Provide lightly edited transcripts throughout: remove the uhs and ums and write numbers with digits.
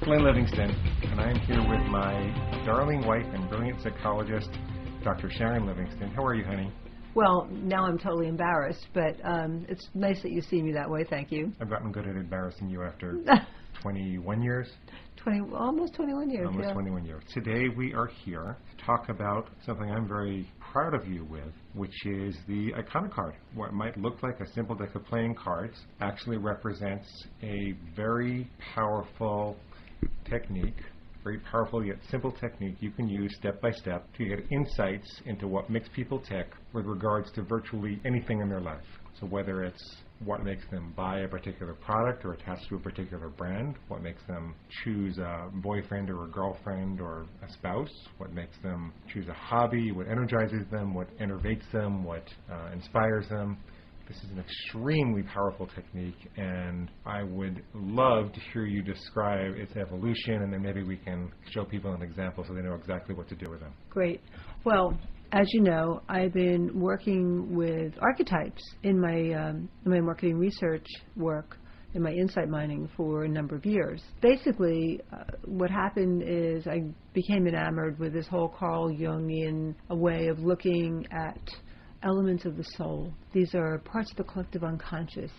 Glenn Livingston, and I am here with my darling wife and brilliant psychologist, Dr. Sharon Livingston. How are you, honey? Well, now I'm totally embarrassed, but it's nice that you see me that way, thank you. I've gotten good at embarrassing you after 21 years. Almost 21 years, Almost yeah. 21 years. Today we are here to talk about something I'm very proud of you with, which is the Iconicard. What might look like a simple deck of playing cards actually represents a very powerful technique, very powerful yet simple technique you can use step by step to get insights into what makes people tick with regards to virtually anything in their life. So whether it's what makes them buy a particular product or attach to a particular brand, what makes them choose a boyfriend or a girlfriend or a spouse, what makes them choose a hobby, what energizes them, what enervates them, what inspires them. This is an extremely powerful technique, and I would love to hear you describe its evolution, and then maybe we can show people an example so they know exactly what to do with them. Great. Well, as you know, I've been working with archetypes in my marketing research work, in my insight mining for a number of years. Basically, what happened is I became enamored with this whole Carl Jungian way of looking at elements of the soul. These are parts of the collective unconscious,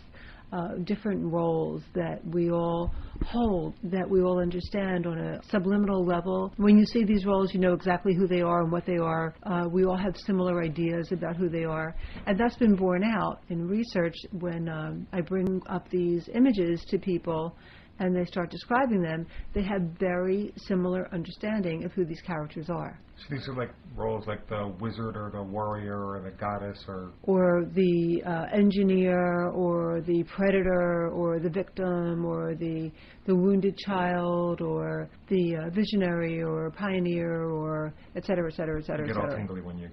different roles that we all hold, that we all understand on a subliminal level. When you see these roles, you know exactly who they are and what they are. We all have similar ideas about who they are. And that's been borne out in research when I bring up these images to people and they start describing them. They have very similar understanding of who these characters are. So these are like roles like the wizard or the warrior or the goddess or the engineer or the predator or the victim or the wounded child or the visionary or pioneer or et cetera, et cetera, et cetera, you et get all cetera. tingly when you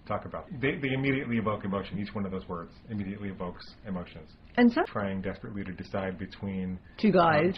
talk about. They immediately evoke emotion. Each one of those words immediately evokes emotions. And some Trying desperately to decide between two guys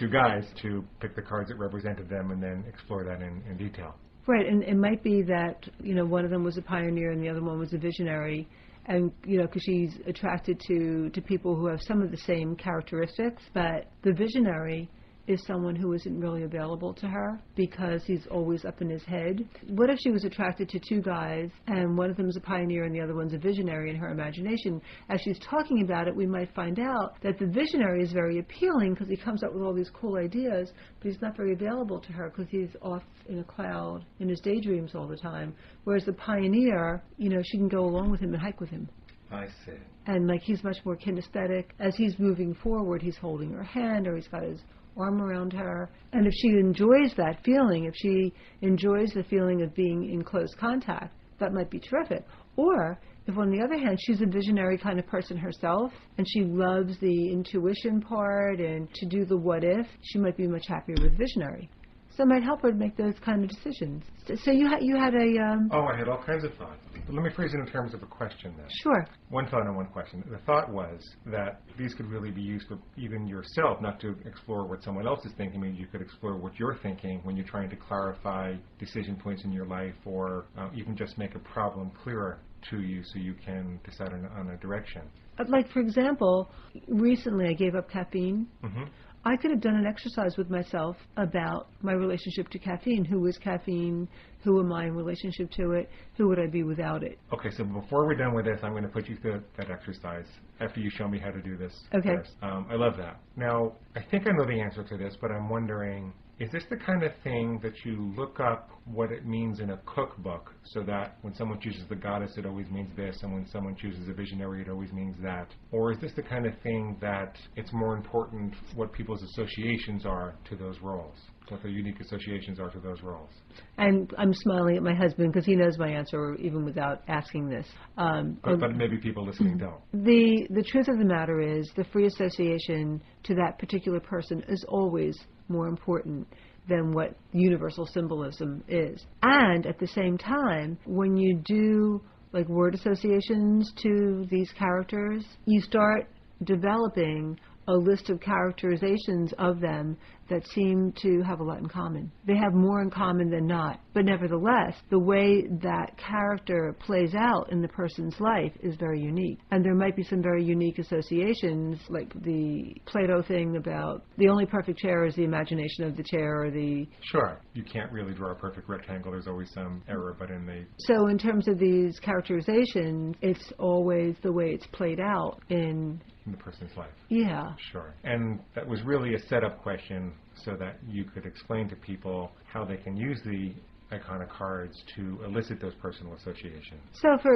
to pick the cards that represented them and then explore that in detail. Right, and it might be that, one of them was a pioneer and the other one was a visionary, and, because she's attracted to people who have some of the same characteristics, but the visionary is someone who isn't really available to her because he's always up in his head. What if she was attracted to two guys and one of them is a pioneer and the other one's a visionary in her imagination? As she's talking about it, we might find out that the visionary is very appealing because he comes up with all these cool ideas, but he's not very available to her because he's off in a cloud in his daydreams all the time. Whereas the pioneer, she can go along with him and hike with him. I see. And he's much more kinesthetic. As he's moving forward, he's holding her hand or he's got his arm around her. And if she enjoys that feeling, if she enjoys the feeling of being in close contact, that might be terrific. Or if, on the other hand, she's a visionary kind of person herself and she loves the intuition part and to do the what if, she might be much happier with visionary. So it might help her to make those kind of decisions. So you had a... I had all kinds of thoughts. But let me phrase it in terms of a question then. Sure. One thought and one question. The thought was that these could really be used for even yourself, not to explore what someone else is thinking. I mean, you could explore what you're thinking when you're trying to clarify decision points in your life or even just make a problem clearer to you so you can decide on a direction. Like, for example, recently I gave up caffeine. Mm-hmm. I could have done an exercise with myself about my relationship to caffeine. Who is caffeine? Who am I in relationship to it? Who would I be without it? Okay, so before we're done with this, I'm going to put you through that exercise after you show me how to do this. Okay. First. I love that. Now, I think I know the answer to this, but I'm wondering, is this the kind of thing that you look up what it means in a cookbook so that when someone chooses the goddess, it always means this, and when someone chooses a visionary, it always means that? Or is this the kind of thing that it's more important what people's associations are to those roles, what their unique associations are to those roles? And I'm smiling at my husband because he knows my answer even without asking this. But maybe people listening don't. The truth of the matter is the free association to that particular person is always more important than what universal symbolism is. And at the same time, when you do like word associations to these characters, you start developing a list of characterizations of them that seem to have a lot in common. They have more in common than not. But nevertheless, the way that character plays out in the person's life is very unique. And there might be some very unique associations, like the Plato thing about the only perfect chair is the imagination of the chair, or the... Sure. You can't really draw a perfect rectangle. There's always some error, but in the... So in terms of these characterizations, it's always the way it's played out in the person's life. Yeah. Sure. And that was really a setup question so that you could explain to people how they can use the Iconicards to elicit those personal associations. So for